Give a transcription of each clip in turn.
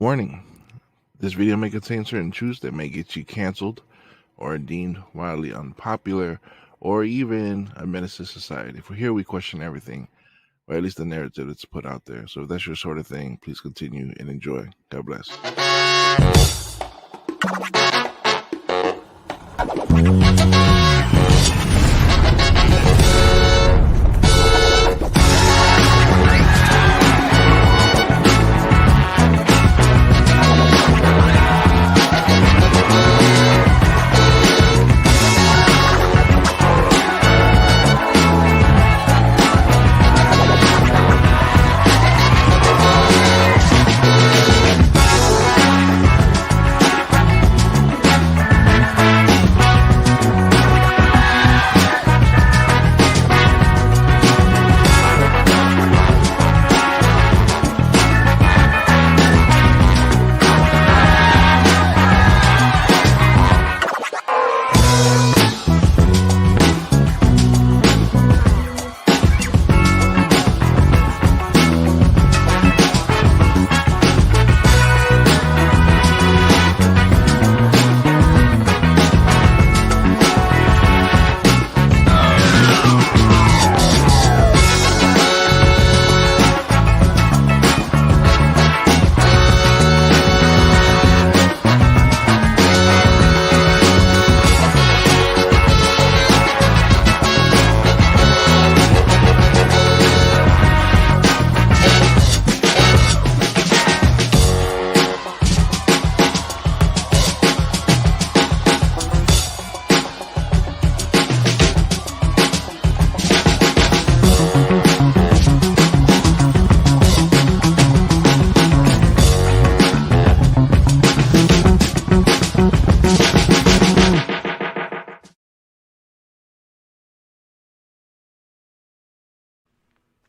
Warning, this video may contain certain truths that may get you canceled or deemed wildly unpopular or even a menace to society. For here we question everything, or at least the narrative that's put out there. So if that's your sort of thing, please continue and enjoy. God bless.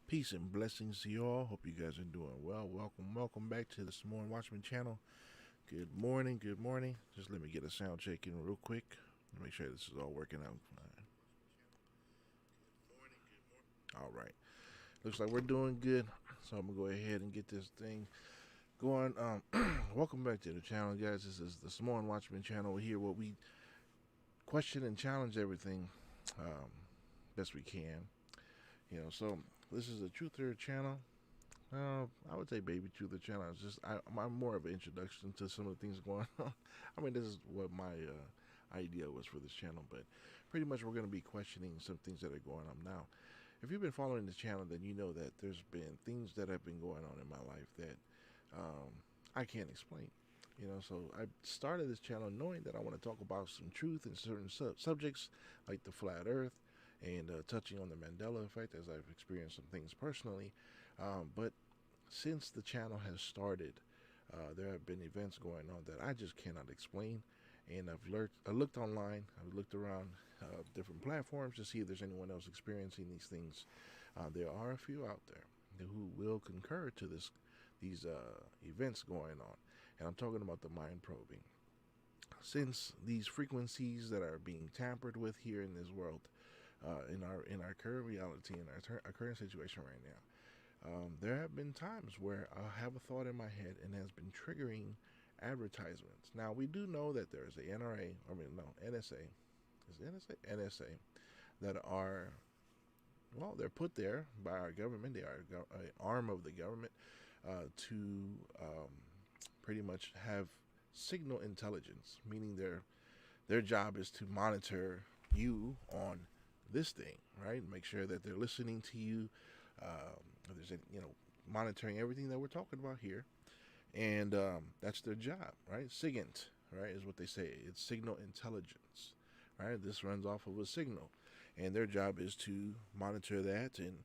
Peace and blessings to you all. Hope you guys are doing well. Welcome back to the Samoan Watchman Channel. Good morning. Just let me get a sound check in real quick. Make sure this is all working out fine. All right. Looks like we're doing good. So I'm going to go ahead and get this thing going. Welcome back to the channel, guys. This is the Samoan Watchman Channel. Here where we question and challenge everything best we can. So this is a truther channel. I would say baby truther channel. It's just I'm more of an introduction to some of the things going on. I mean, this is what my idea was for this channel, but pretty much we're going to be questioning some things that are going on now. If you've been following the channel, then you know that there's been things that have been going on in my life that I can't explain. So I started this channel knowing that I want to talk about some truth in certain subjects like the flat earth and touching on the Mandela effect, as I've experienced some things personally. But since the channel has started, there have been events going on that I just cannot explain. And I looked online, I've looked around different platforms to see if there's anyone else experiencing these things. There are a few out there who will concur to these events going on. And I'm talking about the mind probing. Since these frequencies that are being tampered with here in this world, in our current reality, in our current situation right now, there have been times where I have a thought in my head and has been triggering advertisements. Now we do know that there is a NSA. Is it NSA? NSA that are, well, they're put there by our government. They are an arm of the government to pretty much have signal intelligence, meaning their job is to monitor you on this thing, right? Make sure that they're listening to you. There's monitoring everything that we're talking about here, and that's their job, right? SIGINT, right, is what they say. It's signal intelligence, right? This runs off of a signal, and their job is to monitor that and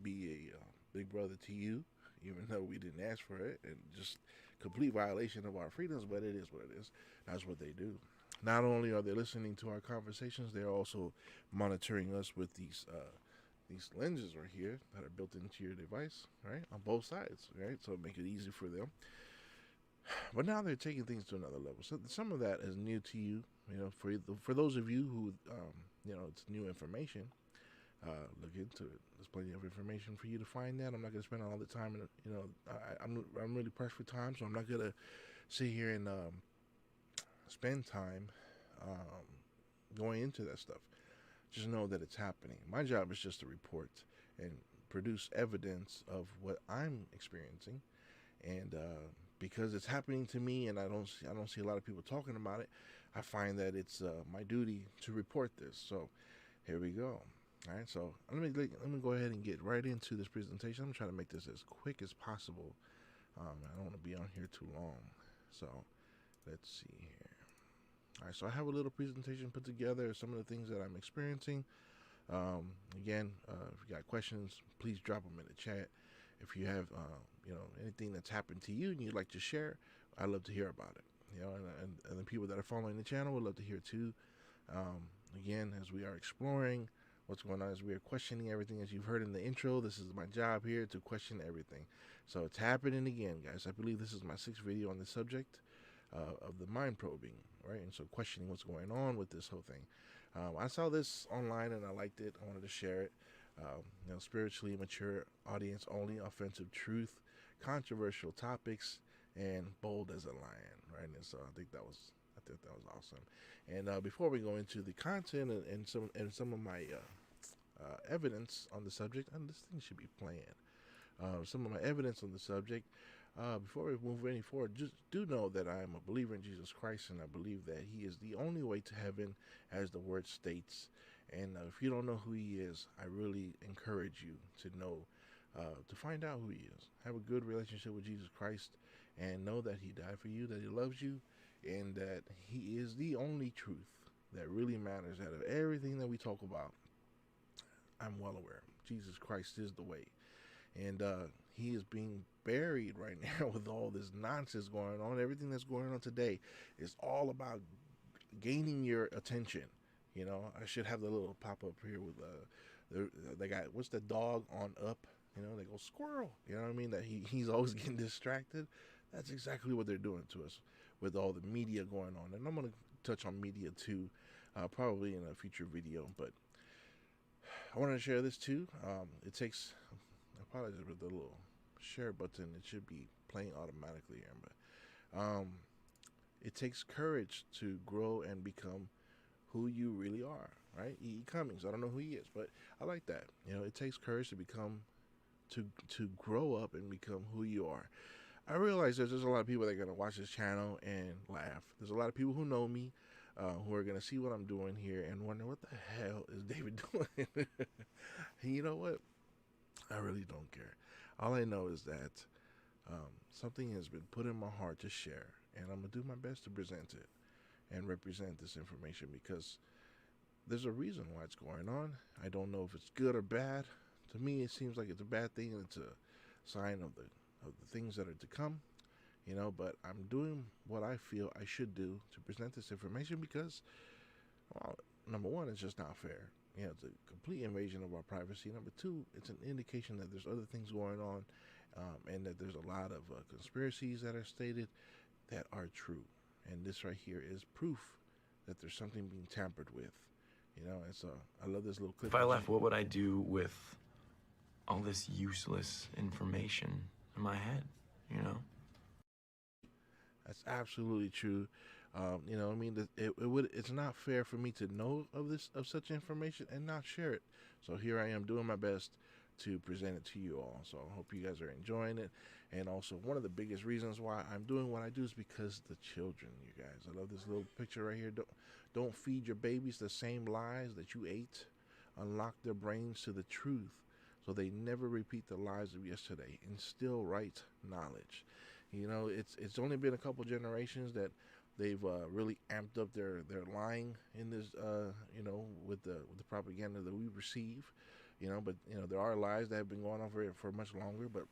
be a big brother to you, even though we didn't ask for it, and just complete violation of our freedoms. But it is what it is. That's what they do. Not only are they listening to our conversations, they're also monitoring us with these lenses right here that are built into your device, right, on both sides, right, so make it easy for them. But now they're taking things to another level. So some of that is new to you, for those of you who, it's new information. look into it. There's plenty of information for you to find that. I'm not going to spend all the time, I'm really pressed for time, so I'm not going to sit here and spend time going into that stuff. Just know that it's happening. My job is just to report and produce evidence of what I'm experiencing, and because it's happening to me, and I don't see a lot of people talking about it, I find that it's my duty to report this. So here we go. All right, so let me go ahead and get right into this presentation. I'm trying to make this as quick as possible. I don't want to be on here too long, so let's see here. All right, so I have a little presentation put together, some of the things that I'm experiencing. Again, if you got questions, please drop them in the chat. If you have, anything that's happened to you and you'd like to share, I'd love to hear about it. And the people that are following the channel would love to hear too. Again, as we are exploring what's going on, as we are questioning everything, as you've heard in the intro, this is my job here to question everything. So it's happening again, guys. I believe this is my 6th video on the subject of the mind probing, right? And so questioning what's going on with this whole thing. I saw this online and I liked it. I wanted to share it. Spiritually mature, audience only, offensive truth, controversial topics, and bold as a lion, right? And so I think that was awesome. And before we go into the content and some of my evidence on the subject, and this thing should be playing. Some of my evidence on the subject. Before we move any forward, just do know that I am a believer in Jesus Christ, and I believe that He is the only way to heaven, as the word states. And if you don't know who He is, I really encourage you to know, to find out who He is. Have a good relationship with Jesus Christ, and know that He died for you, that He loves you, and that He is the only truth that really matters out of everything that we talk about. I'm well aware Jesus Christ is the way, and He is being buried right now with all this nonsense going on. Everything that's going on today is all about gaining your attention. I should have the little pop up here with they got, what's the dog on Up? They go squirrel. You know what I mean? That he's always getting distracted. That's exactly what they're doing to us with all the media going on. And I'm going to touch on media too, probably in a future video. But I wanted to share this too. It takes, I apologize with the little share button. It should be playing automatically here, but it takes courage to grow and become who you really are, right? E. Cummings, I don't know who he is, but I like that. It takes courage to become, to grow up and become who you are. I realize there's a lot of people that are going to watch this channel and laugh. There's a lot of people who know me, who are going to see what I'm doing here and wonder, what the hell is David doing? And you know what? I really don't care. All I know is that something has been put in my heart to share, and I'm going to do my best to present it and represent this information, because there's a reason why it's going on. I don't know if it's good or bad. To me, it seems like it's a bad thing, and it's a sign of the things that are to come, but I'm doing what I feel I should do to present this information, because, well, number one, it's just not fair. It's a complete invasion of our privacy. Number two, it's an indication that there's other things going on, and that there's a lot of conspiracies that are stated that are true. And this right here is proof that there's something being tampered with, and so I love this little clip. If I left, what would I do with all this useless information in my head, That's absolutely true. It's not fair for me to know of such information and not share it. So here I am doing my best to present it to you all. So I hope you guys are enjoying it. And also, one of the biggest reasons why I'm doing what I do is because the children, you guys. I love this little picture right here. Don't feed your babies the same lies that you ate. Unlock their brains to the truth, so they never repeat the lies of yesterday. Instill right knowledge. It's only been a couple generations that they've really amped up their lying in this, with the propaganda that we receive. But there are lies that have been going on for much longer. But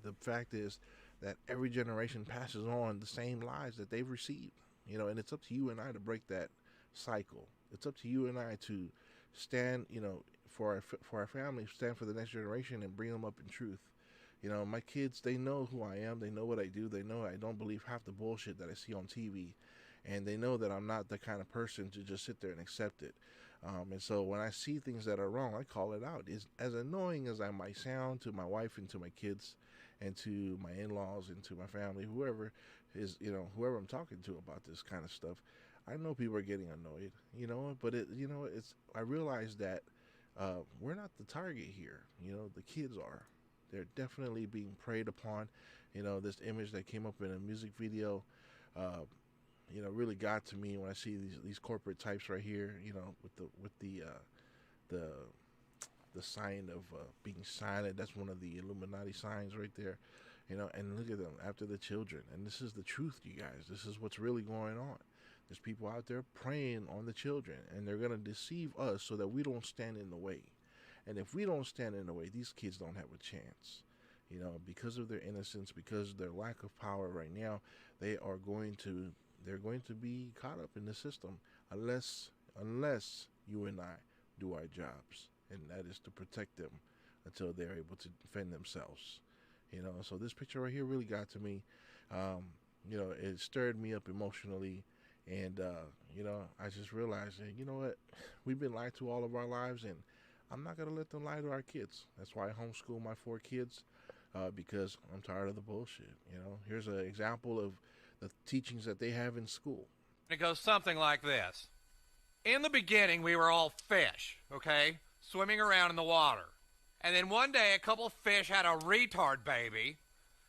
the fact is that every generation passes on the same lies that they've received. And it's up to you and I to break that cycle. It's up to you and I to stand, for our family, stand for the next generation and bring them up in truth. My kids, they know who I am. They know what I do. They know I don't believe half the bullshit that I see on TV. And they know that I'm not the kind of person to just sit there and accept it. And so when I see things that are wrong, I call it out. It's, as annoying as I might sound to my wife and to my kids and to my in-laws and to my family, whoever is, whoever I'm talking to about this kind of stuff, I know people are getting annoyed, but I realize that we're not the target here. The kids are. They're definitely being preyed upon. This image that came up in a music video, really got to me when I see these corporate types right here. The the sign of being silent. That's one of the Illuminati signs right there. And look at them after the children. And this is the truth, you guys. This is what's really going on. There's people out there preying on the children, and they're going to deceive us so that we don't stand in the way. And if we don't stand in the way, these kids don't have a chance. Because of their innocence, because of their lack of power right now, they're going to be caught up in the system unless you and I do our jobs, and that is to protect them until they're able to defend themselves. So this picture right here really got to me. It stirred me up emotionally. And, I just realized that, what? We've been lied to all of our lives, and I'm not going to let them lie to our kids. That's why I homeschool my 4 kids, because I'm tired of the bullshit. Here's an example of the teachings that they have in school. It goes something like this. In the beginning, we were all fish, okay? Swimming around in the water. And then one day, a couple fish had a retard baby,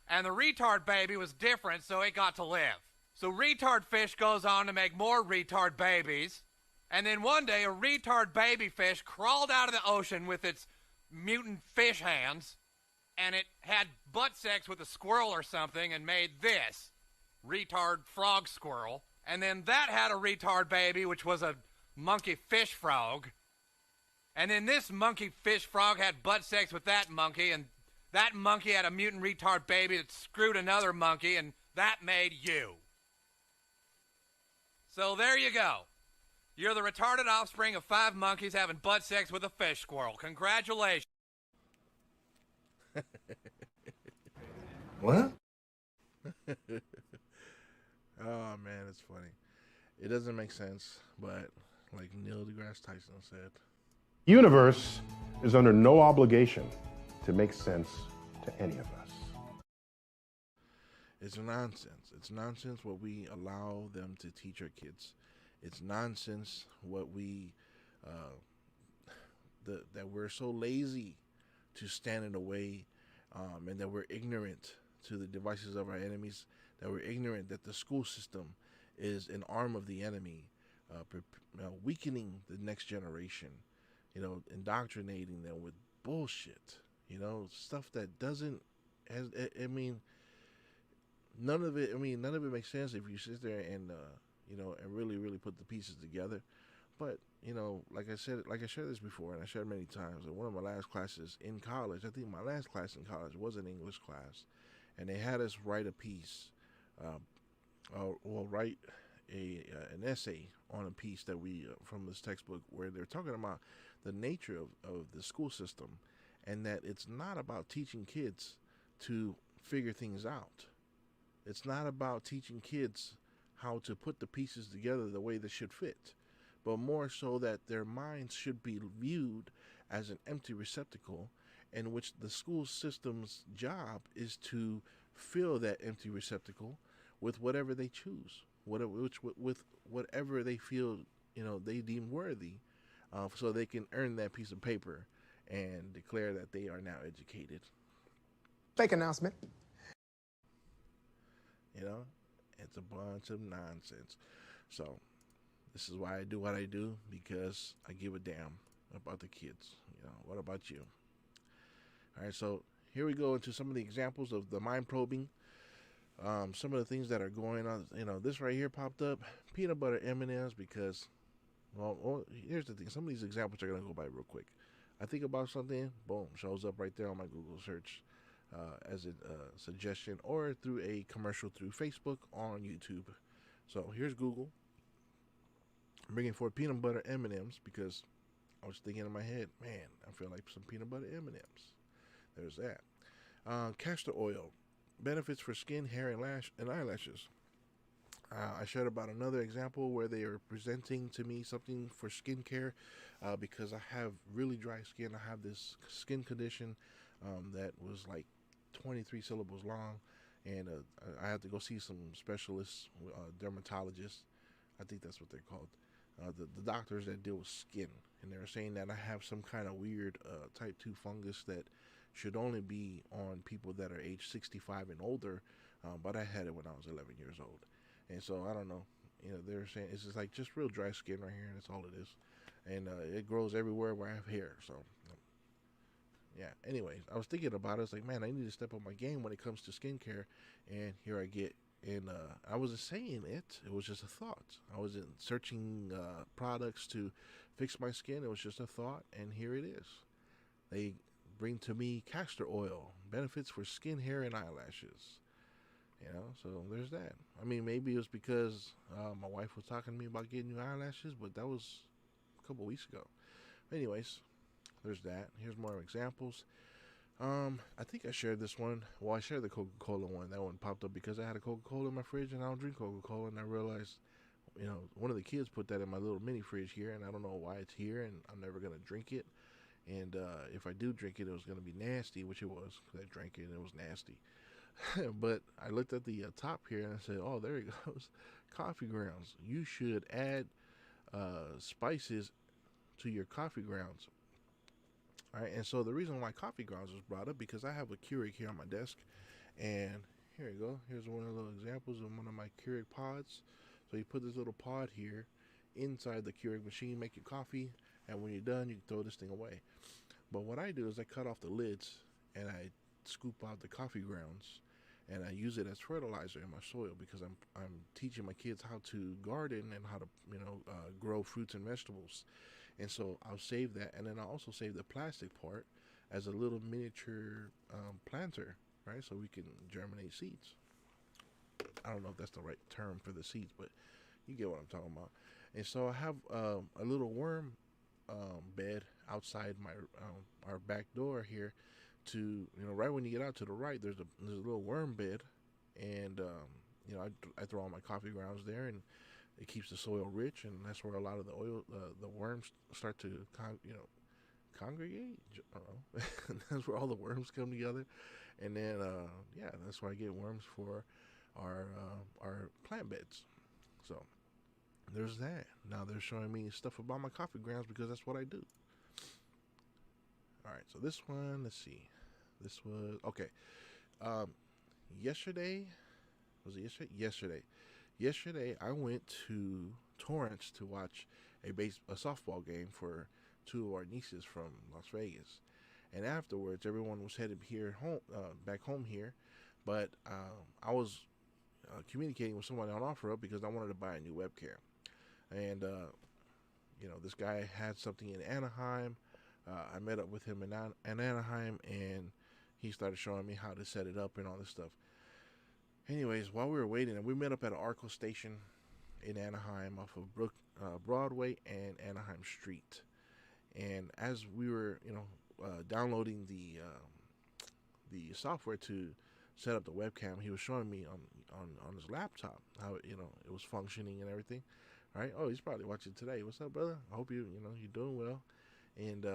and the retard baby was different, so it got to live. So retard fish goes on to make more retard babies. And then one day a retard baby fish crawled out of the ocean with its mutant fish hands. And it had butt sex with a squirrel or something and made this retard frog squirrel. And then that had a retard baby, which was a monkey fish frog. And then this monkey fish frog had butt sex with that monkey. And that monkey had a mutant retard baby that screwed another monkey. And that made you. So there you go. You're the retarded offspring of 5 monkeys having butt sex with a fish squirrel. Congratulations. What? Oh, man, it's funny. It doesn't make sense, but like Neil deGrasse Tyson said, The universe is under no obligation to make sense to any of us. it's nonsense. It's nonsense what we allow them to teach our kids. It's nonsense what that we're so lazy to stand in the way, and that we're ignorant to the devices of our enemies, that we're ignorant that the school system is an arm of the enemy, weakening the next generation, indoctrinating them with bullshit, stuff that doesn't, none of it makes sense if you sit there and, and really put the pieces together. But, like I shared this before, and I shared many times, that one of my last classes in college, I think my last class in college was an English class, and they had us write a piece, write an essay on a piece that we, from this textbook, where they're talking about the nature of the school system, and that it's not about teaching kids to figure things out. It's not about teaching kids how to put the pieces together the way they should fit, but more so that their minds should be viewed as an empty receptacle, in which the school system's job is to fill that empty receptacle with whatever they choose, with whatever they feel they deem worthy, so they can earn that piece of paper and declare that they are now educated. Fake announcement. It's a bunch of nonsense. So this is why I do what I do, because I give a damn about the kids. What about you? All right, so here we go into some of the examples of the mind probing. Some of the things that are going on. This right here popped up, peanut butter M&Ms, because, well, here's the thing. Some of these examples are going to go by real quick. I think about something, boom, shows up right there on my Google search as a suggestion, or through a commercial through Facebook, on YouTube. So here's Google. I'm bringing forth peanut butter M&Ms because I was thinking in my head, man, I feel like some peanut butter M&Ms. There's that. Castor oil, benefits for skin, hair, and eyelashes. I shared about another example where they are presenting to me something for skincare because I have really dry skin. I have this skin condition that was like 23 syllables long, and I had to go see some specialists, dermatologists. I think that's what they're called. The doctors that deal with skin, and they were saying that I have some kind of weird type 2 fungus that should only be on people that are age 65 and older, but I had it when I was 11 years old. And so I don't know. They're saying it's just like just real dry skin right here, and that's all it is. And it grows everywhere where I have hair. So, yeah. Anyways, I was thinking about it. I was like, man, I need to step up my game when it comes to skincare. And here I get. And I wasn't saying it. It was just a thought. I wasn't searching products to fix my skin. It was just a thought. And here it is. They bring to me castor oil, benefits for skin, hair, and eyelashes. So there's that. I mean, maybe it was because my wife was talking to me about getting new eyelashes, but that was a couple weeks ago. Anyways, there's that. Here's more examples. I think I shared this one. Well, I shared the Coca-Cola one. That one popped up because I had a Coca-Cola in my fridge and I don't drink Coca-Cola, and I realized, one of the kids put that in my little mini fridge here, and I don't know why it's here, and I'm never gonna drink it. And if I do drink it, it was gonna be nasty, which it was, because I drank it and it was nasty. But I looked at the top here and I said, oh, there it goes. Coffee grounds. You should add spices to your coffee grounds. All right. And so the reason why coffee grounds was brought up, because I have a Keurig here on my desk. And here you go. Here's one of the little examples of one of my Keurig pods. So you put this little pod here inside the Keurig machine, make your coffee. And when you're done, you can throw this thing away. But what I do is I cut off the lids and I scoop out the coffee grounds, and I use it as fertilizer in my soil, because I'm teaching my kids how to garden and how to grow fruits and vegetables. And so I'll save that, and then I'll also save the plastic part as a little miniature planter, right? So we can germinate seeds. I don't know if that's the right term for the seeds, but you get what I'm talking about. And so I have a little worm bed outside my our back door here. To right when you get out to the right, there's a little worm bed, and I throw all my coffee grounds there, and it keeps the soil rich, and that's where a lot of the oil, the worms start to congregate. I don't know. That's where all the worms come together, and then that's where I get worms for our plant beds. So there's that. Now they're showing me stuff about my coffee grounds because that's what I do. All right, so this one, let's see. This was okay. Yesterday, was it yesterday? Yesterday, I went to Torrance to watch a softball game for two of our nieces from Las Vegas, and afterwards, everyone was headed back home here. But I was communicating with someone on OfferUp because I wanted to buy a new webcam, and this guy had something in Anaheim. I met up with him in Anaheim, and he started showing me how to set it up and all this stuff. Anyways, while we were waiting, we met up at an Arco station in Anaheim off of Broadway and Anaheim Street. And as we were, downloading the software to set up the webcam, he was showing me on his laptop how it was functioning and everything. Right? Oh, he's probably watching today. What's up, brother? I hope you're doing well. And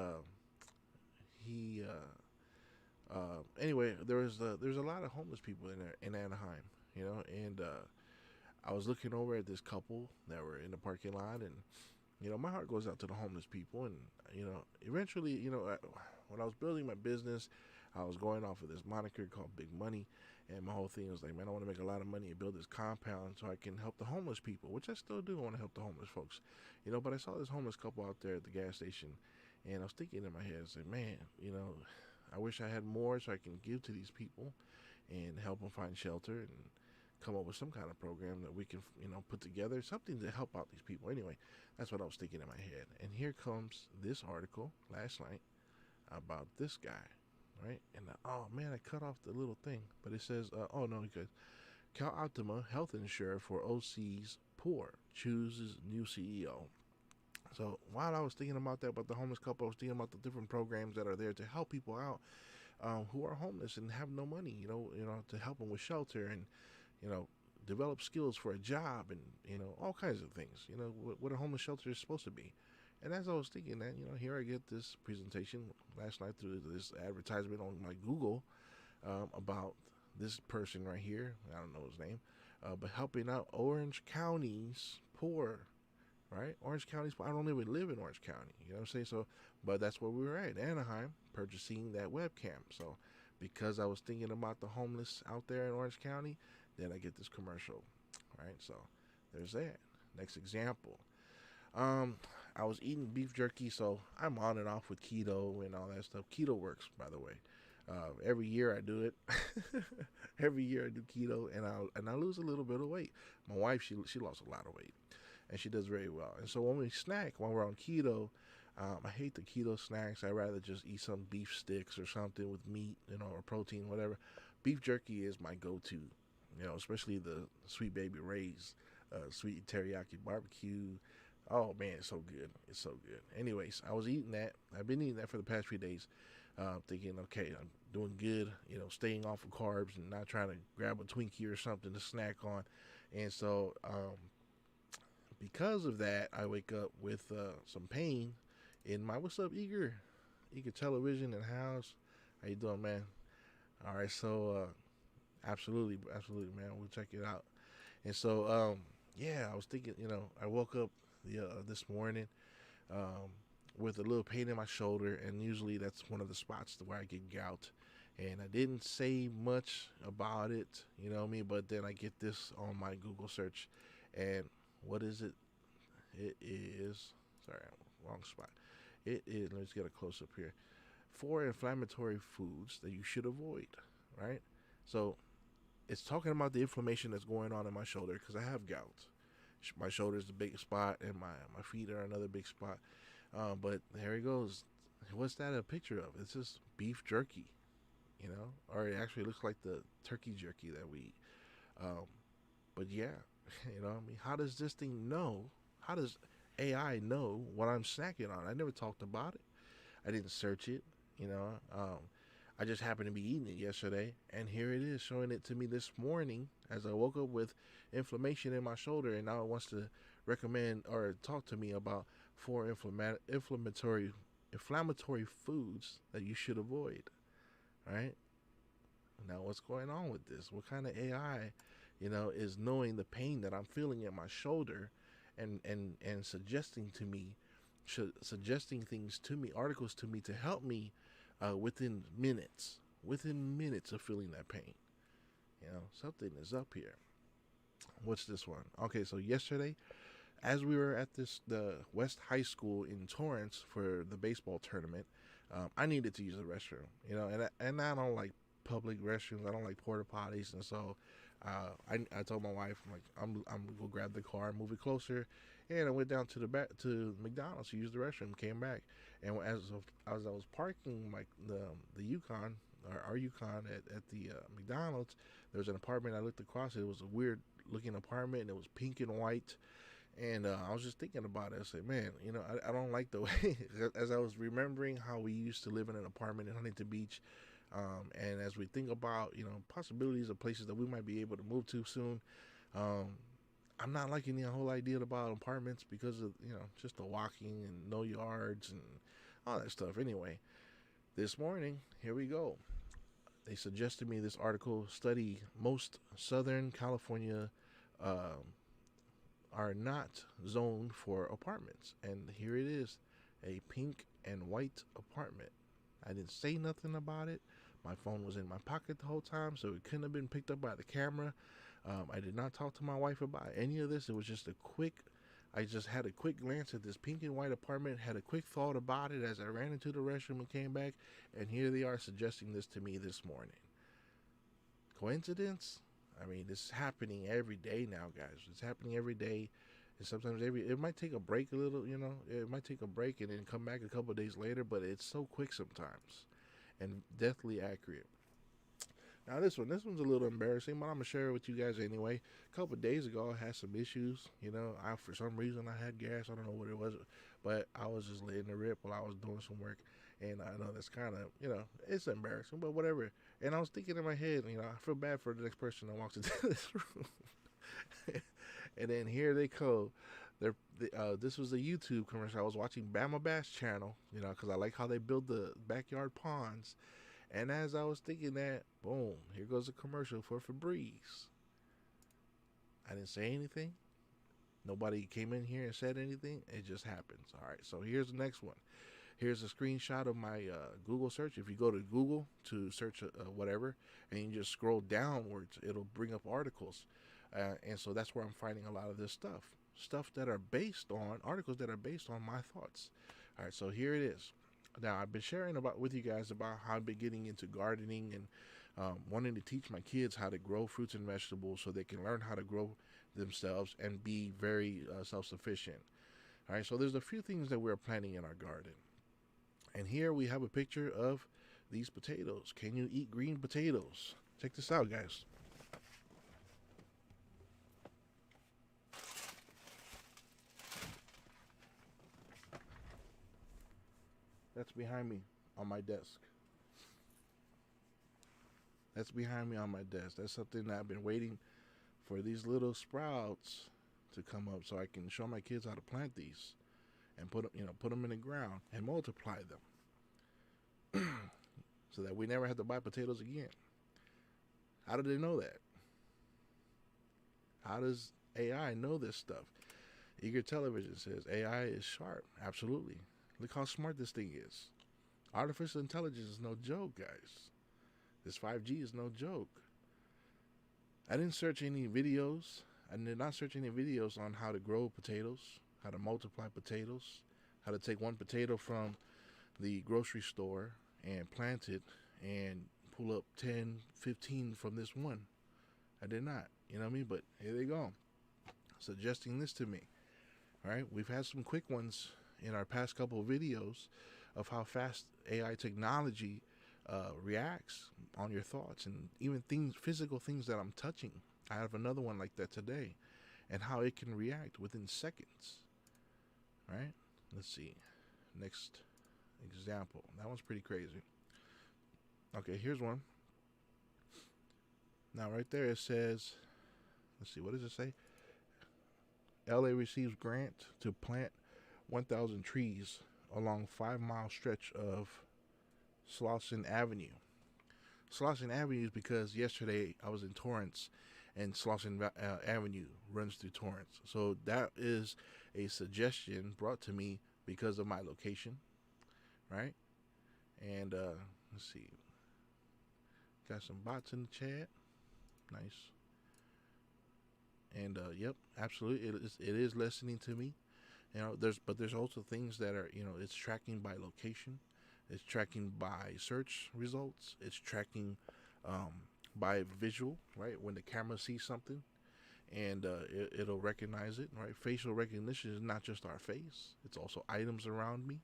anyway, there's a lot of homeless people in Anaheim, and I was looking over at this couple that were in the parking lot, and my heart goes out to the homeless people, and eventually, when I was building my business, I was going off of this moniker called Big Money, and my whole thing was like, man, I want to make a lot of money and build this compound so I can help the homeless people, which I still do want to help the homeless folks, but I saw this homeless couple out there at the gas station. And I was thinking in my head, I said, man, I wish I had more so I can give to these people and help them find shelter and come up with some kind of program that we can, put together, something to help out these people. Anyway, that's what I was thinking in my head. And here comes this article last night about this guy, right? And oh, man, I cut off the little thing. But it says, oh, no, because Cal Optima health insurer for OC's poor chooses new CEO. So while I was thinking about that, about the homeless couple, I was thinking about the different programs that are there to help people out who are homeless and have no money, to help them with shelter and, develop skills for a job, and all kinds of things. What a homeless shelter is supposed to be. And as I was thinking that, here I get this presentation last night through this advertisement on my Google about this person right here. I don't know his name, but helping out Orange County's poor, right? Orange County's poor. I don't even live in Orange County. You know what I'm saying? So, but that's where we were at, Anaheim, purchasing that webcam. So, because I was thinking about the homeless out there in Orange County, then I get this commercial, right? So, there's that. Next example. I was eating beef jerky, so I'm on and off with keto and all that stuff. Keto works, by the way. Every year I do it. Every year I do keto, and I lose a little bit of weight. My wife, she lost a lot of weight, and she does very well. And so when we snack, when we're on keto, I hate the keto snacks. I'd rather just eat some beef sticks or something with meat, or protein, whatever. Beef jerky is my go-to, especially the Sweet Baby Ray's, sweet teriyaki barbecue. Oh man, it's so good. It's so good. Anyways, I was eating that. I've been eating that for the past few days, thinking, okay, I'm doing good, staying off of carbs and not trying to grab a Twinkie or something to snack on. And so, because of that, I wake up with some pain in my, what's up, Eager Television and House. How you doing, man? All right, so absolutely, man. We'll check it out. And so, yeah, I was thinking, I woke up this morning with a little pain in my shoulder, and usually that's one of the spots where I get gout. And I didn't say much about it, but then I get this on my Google search, and what is it? It is, sorry, wrong spot. It is, let's get a close up here. 4 inflammatory foods that you should avoid, right? So it's talking about the inflammation that's going on in my shoulder because I have gout. My shoulder is the big spot, and my feet are another big spot. But there it goes. What's that a picture of? It's just beef jerky, or it actually looks like the turkey jerky that we eat. But yeah, how does this thing know? How does AI know what I'm snacking on? I never talked about it. I didn't search it, I just happened to be eating it yesterday, and here it is showing it to me this morning as I woke up with inflammation in my shoulder, and now it wants to recommend or talk to me about 4 inflammatory foods that you should avoid, right? Now, what's going on with this? What kind of AI, is knowing the pain that I'm feeling in my shoulder, and suggesting things to me, articles to me to help me within minutes of feeling that pain. Something is up here. What's this one? Okay, so yesterday, as we were at the West High School in Torrance for the baseball tournament, I needed to use the restroom. And I don't like public restrooms. I don't like porta potties, and so I told my wife, I'm gonna go grab the car, move it closer, and I went down to to McDonald's to use the restroom. Came back, and as I was parking the Yukon, or our Yukon at the McDonald's, there was an apartment. I looked across it. It was a weird looking apartment, and it was pink and white. And I was just thinking about it. I said, man, I don't like the way, as I was remembering how we used to live in an apartment in Huntington Beach. And as we think about, possibilities of places that we might be able to move to soon, I'm not liking the whole idea about apartments because of, just the walking and no yards and all that stuff. Anyway, this morning, here we go. They suggested me this article, study most Southern California are not zoned for apartments. And here it is, a pink and white apartment. I didn't say nothing about it. My phone was in my pocket the whole time, so it couldn't have been picked up by the camera. I did not talk to my wife about any of this. It was just I just had a quick glance at this pink and white apartment, had a quick thought about it as I ran into the restroom and came back, and here they are suggesting this to me this morning. Coincidence? I mean, this is happening every day now, guys. It's happening every day. And sometimes it might take a break a little, it might take a break and then come back a couple of days later, but it's so quick sometimes and deathly accurate. Now this one's a little embarrassing, but I'm gonna share it with you guys anyway. A couple of days ago, I had some issues. For some reason I had gas. I don't know what it was, but I was just letting it rip while I was doing some work. And I know that's kind of, it's embarrassing, but whatever. And I was thinking in my head, I feel bad for the next person that walks into this room. And then here they go. This was a YouTube commercial. I was watching Bama Bass Channel, because I like how they build the backyard ponds. And as I was thinking that, boom, here goes a commercial for Febreze. I didn't say anything. Nobody came in here and said anything. It just happens. All right, so here's the next one. Here's a screenshot of my Google search. If you go to Google to search whatever, and you just scroll downwards, it'll bring up articles. And so that's where I'm finding a lot of this stuff that are based on articles that are based on my thoughts. All right, so here it is. Now, I've been sharing with you guys about how I've been getting into gardening and wanting to teach my kids how to grow fruits and vegetables so they can learn how to grow themselves and be very self-sufficient. All right, so there's a few things that we're planting in our garden. And here we have a picture of these potatoes. Can you eat green potatoes? Check this out, guys. That's behind me on my desk. That's behind me on my desk. That's something that I've been waiting for these little sprouts to come up so I can show my kids how to plant these and put them in the ground and multiply them so that we never have to buy potatoes again. How do they know that? How does AI know this stuff? Eager Television says AI is sharp. Absolutely. Look how smart this thing is. Artificial intelligence is no joke, guys. This 5G is no joke. I didn't search any videos. I did not search any videos on how to grow potatoes, how to multiply potatoes, how to take one potato from the grocery store and plant it and pull up 10, 15 from this one. I did not. You know what I mean? But here they go. Suggesting this to me. All right? We've had some quick ones in our past couple of videos of how fast AI technology reacts on your thoughts and even physical things that I'm touching. I have another one like that today, and how it can react within seconds. All right, let's see. Next example. That one's pretty crazy. Okay, here's one. Now right there it says, let's see, what does it say? LA receives grant to plant 1,000 trees along 5-mile stretch of Slauson Avenue. Slauson Avenue is because yesterday I was in Torrance, and Slauson Avenue runs through Torrance. So that is a suggestion brought to me because of my location, right? And let's see. Got some bots in the chat. Nice. And yep, absolutely, it is listening to me. There's also things that are, it's tracking by location, it's tracking by search results, it's tracking by visual, right? When the camera sees something, and it'll recognize it, right? Facial recognition is not just our face; it's also items around me.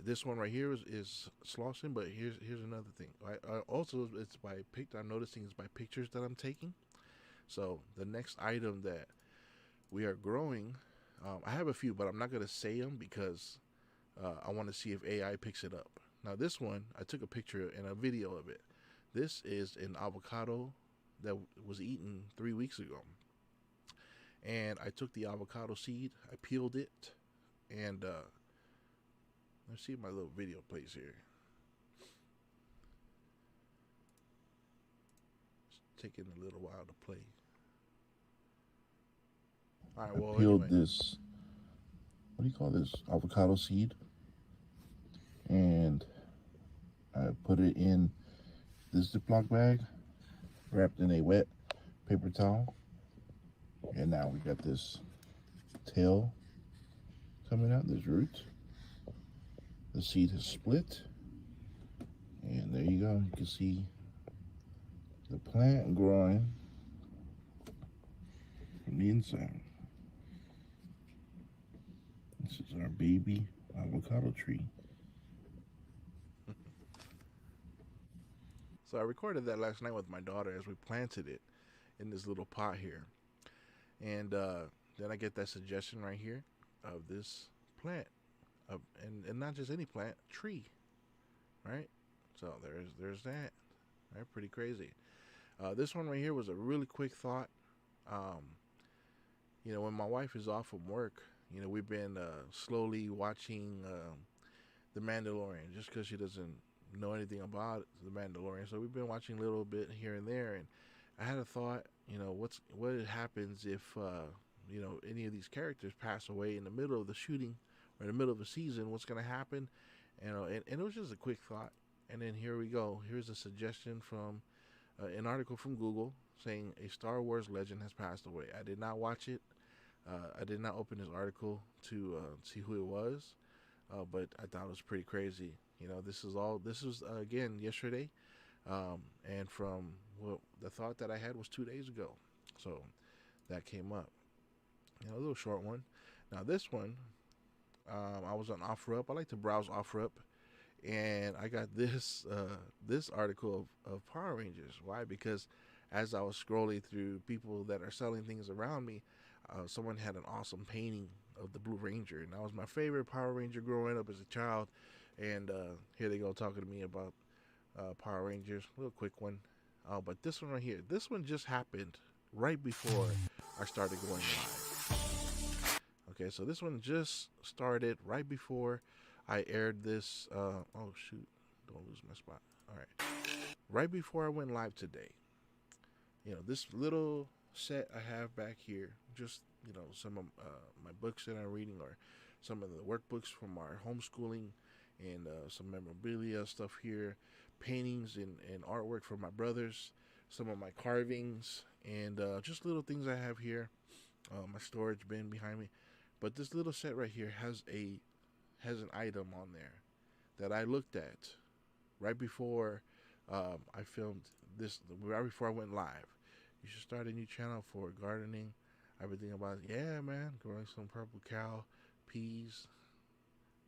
This one right here is Slauson, but here's another thing. Also, it's by I'm noticing it's by pictures that I'm taking. So the next item that we are growing, I have a few, but I'm not going to say them because I want to see if AI picks it up. Now this one, I took a picture and a video of it. This is an avocado that was eaten 3 weeks ago. And I took the avocado seed, I peeled it, and let's see if my little video plays here. It's taking a little while to play. All right, well, I peeled anyway. this, what do you call this, avocado seed, and I put it in this Ziploc bag, wrapped in a wet paper towel, and now we got this tail coming out, this root. The seed has split, and there you go. You can see the plant growing from the inside. This is our baby avocado tree. So I recorded that last night with my daughter as we planted it in this little pot here. And then I get that suggestion right here of this plant. And not just any plant, tree. Right? So there's that. Right? Pretty crazy. This one right here was a really quick thought. When my wife is off from work, we've been slowly watching The Mandalorian, just because she doesn't know anything about The Mandalorian. So we've been watching a little bit here and there, and I had a thought, what happens if any of these characters pass away in the middle of the shooting or in the middle of the season? What's going to happen? And it was just a quick thought, and then here we go. Here's a suggestion from an article from Google saying a Star Wars legend has passed away. I did not watch it. I did not open this article to see who it was, but I thought it was pretty crazy. This was again yesterday, and from the thought that I had was 2 days ago, so that came up. A little short one. Now this one, I was on OfferUp. I like to browse OfferUp, and I got this article of Power Rangers. Why? Because as I was scrolling through people that are selling things around me, someone had an awesome painting of the Blue Ranger, and that was my favorite Power Ranger growing up as a child. And here they go talking to me about Power Rangers. A little quick one, but this one right here, this one just happened right before I started going live. Okay, so this one just started right before I aired this. Oh shoot, don't lose my spot. All right, right before I went live today. This little set I have back here, just some of my books that I'm reading, or some of the workbooks from our homeschooling, and some memorabilia stuff here, paintings and artwork from my brothers, some of my carvings, and just little things I have here, my storage bin behind me. But this little set right here has an item on there that I looked at right before I filmed this, right before I went live. You should start a new channel for gardening. Everything about it. Yeah, man, growing some purple cow peas.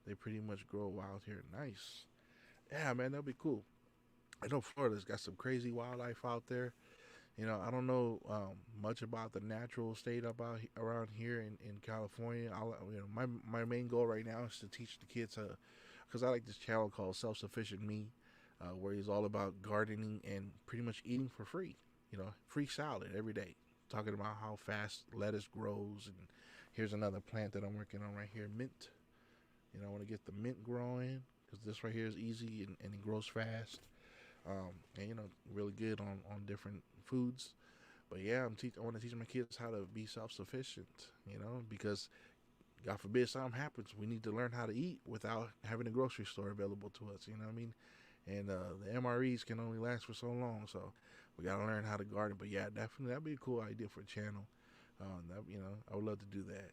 They pretty much grow wild here. Nice. Yeah, man, that'll be cool. I know Florida's got some crazy wildlife out there. I don't know much about the natural state around here in California. My main goal right now is to teach the kids because I like this channel called Self-Sufficient Me, where he's all about gardening and pretty much eating for free. Free salad every day. Talking about how fast lettuce grows, and here's another plant that I'm working on right here, mint. I want to get the mint growing because this right here is easy and it grows fast. And really good on different foods. But yeah, I want to teach my kids how to be self-sufficient, because God forbid something happens, we need to learn how to eat without having a grocery store available to us, what I mean? And the MREs can only last for so long, so we got to learn how to garden. But yeah, definitely, that'd be a cool idea for a channel. I would love to do that.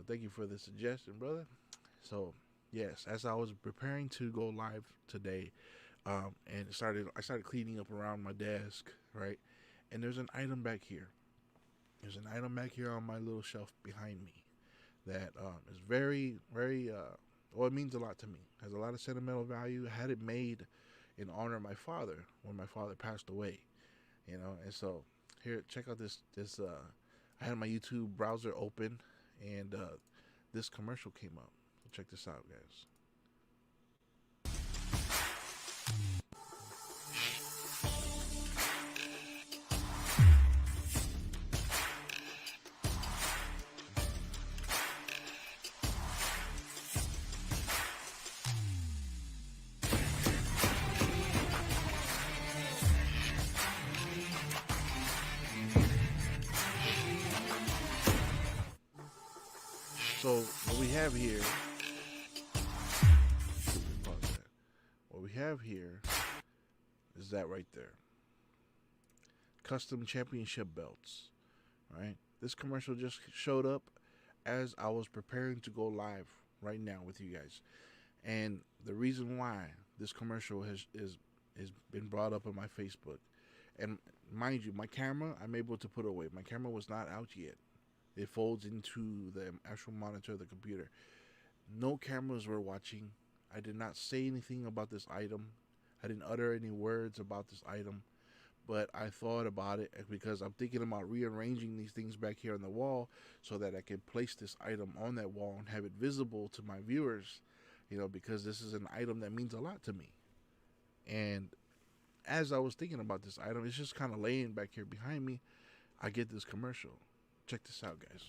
Thank you for the suggestion, brother. So yes, as I was preparing to go live today, and I started cleaning up around my desk, right? And there's an item back here. There's an item back here on my little shelf behind me that is very, very, well, it means a lot to me. It has a lot of sentimental value. I had it made in honor of my father when my father passed away, And so here, check out this. I had my YouTube browser open, and this commercial came up. Check this out, guys. So what we have here, is that right there. Custom championship belts, right? This commercial just showed up as I was preparing to go live right now with you guys. And the reason why this commercial has been brought up on my Facebook, and mind you, my camera, I'm able to put away. My camera was not out yet. It folds into the actual monitor of the computer. No cameras were watching. I did not say anything about this item. I didn't utter any words about this item. But I thought about it because I'm thinking about rearranging these things back here on the wall so that I can place this item on that wall and have it visible to my viewers, because this is an item that means a lot to me. And as I was thinking about this item, it's just kind of laying back here behind me. I get this commercial. Check this out, guys.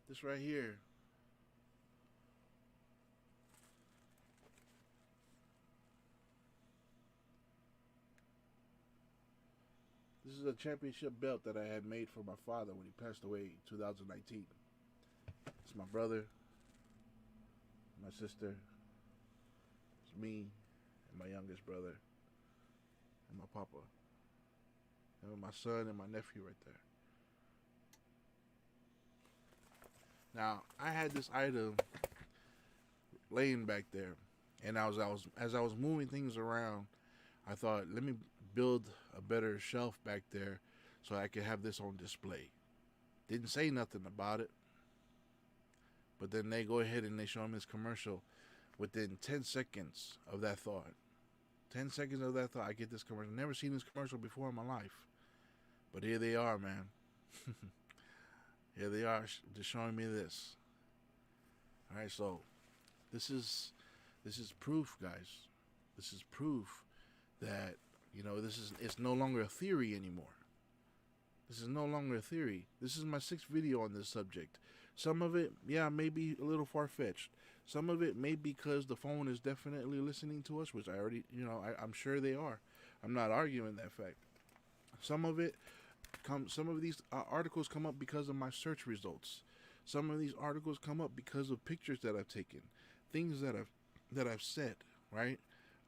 This right here. This is a championship belt that I had made for my father when he passed away in 2019. It's my brother, my sister, it's me, and my youngest brother, and my papa, and my son and my nephew right there. Now, I had this item laying back there, and as I was moving things around, I thought, let me build a better shelf back there so I could have this on display. Didn't say nothing about it, but then they go ahead and they show him this commercial. Within 10 seconds of that thought, 10 seconds of that thought, I get this commercial. Never seen this commercial before in my life, but here they are, man. Here they are, just showing me this. All right, so this is proof, guys. This is proof that, you know, it's no longer a theory anymore. This is no longer a theory. This is my 6th video on this subject. Some of it, yeah, may be a little far-fetched. Some of it may be because the phone is definitely listening to us, which I already, you know, I'm sure they are. I'm not arguing that fact. Some of these articles come up because of my search results. Some of these articles come up because of pictures that I've taken, things that I've said, right?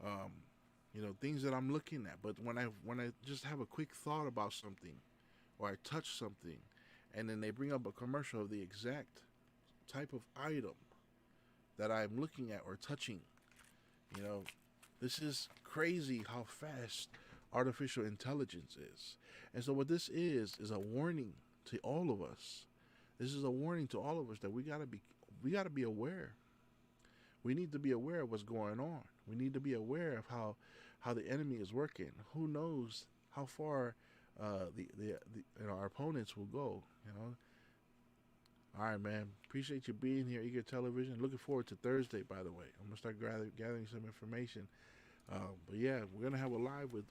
You know, things that I'm looking at. But when I just have a quick thought about something, or I touch something, and then they bring up a commercial of the exact type of item that I'm looking at or touching, you know, this is crazy how fast artificial intelligence is. And so what this is a warning to all of us. This is a warning to all of us that we gotta be aware. We need to be aware of what's going on. We need to be aware of how the enemy is working. Who knows how far our opponents will go, you know. All right, man. Appreciate you being here, Eager Television. Looking forward to Thursday, by the way. I'm gonna start gathering some information. But yeah, we're gonna have a live with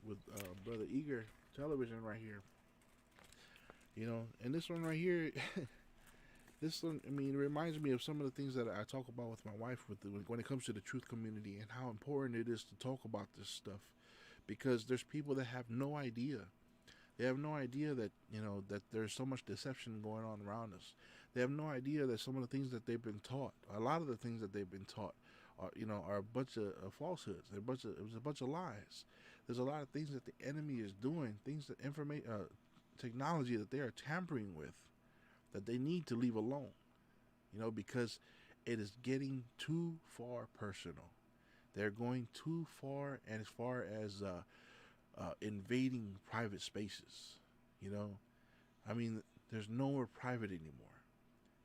Brother Eager Television right here. You know, and this one right here, this one, I mean, it reminds me of some of the things that I talk about with my wife when it comes to the truth community and how important it is to talk about this stuff, because there's people that have no idea. They have no idea that, you know, that there's so much deception going on around us. They have no idea that some of the things that they've been taught, a lot of the things that they've been taught, are a bunch of falsehoods. It was a bunch of lies. There's a lot of things that the enemy is doing, things that technology that they are tampering with, that they need to leave alone. You know, because it is getting too far personal. They're going too far, and as far as invading private spaces. You know, I mean, there's nowhere private anymore.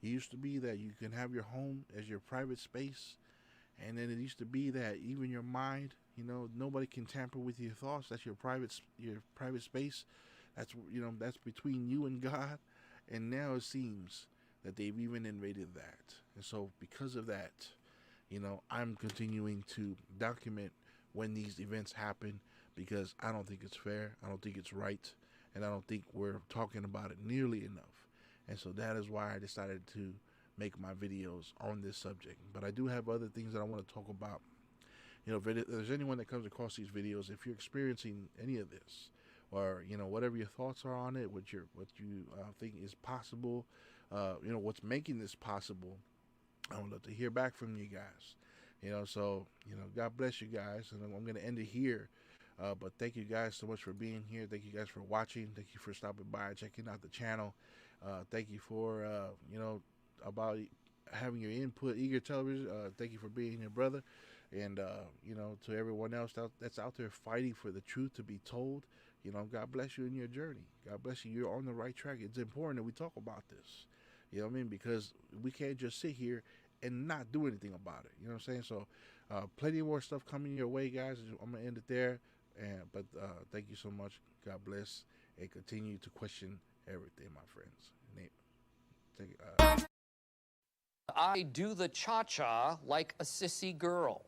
It used to be that you can have your home as your private space, and then it used to be that even your mind, you know, nobody can tamper with your thoughts. That's your private space. That's, you know, that's between you and God. And now it seems that they've even invaded that. And so because of that, you know, I'm continuing to document when these events happen, because I don't think it's fair. I don't think it's right. And I don't think we're talking about it nearly enough. And so that is why I decided to make my videos on this subject. But I do have other things that I want to talk about. You know, if there's anyone that comes across these videos, if you're experiencing any of this, or, you know, whatever your thoughts are on it, what you think is possible, you know, what's making this possible, I would love to hear back from you guys. You know, so, you know, God bless you guys. And I'm going to end it here. But thank you guys so much for being here. Thank you guys for watching. Thank you for stopping by and checking out the channel. Thank you for, you know, about having your input, Eager Television. Thank you for being here, brother. And, you know, to everyone else that's out there fighting for the truth to be told, you know, God bless you in your journey. God bless you. You're on the right track. It's important that we talk about this. You know what I mean? Because we can't just sit here and not do anything about it. You know what I'm saying? So, plenty more stuff coming your way, guys. I'm going to end it there. But thank you so much. God bless, and continue to question everything, my friends. I do the cha-cha like a sissy girl.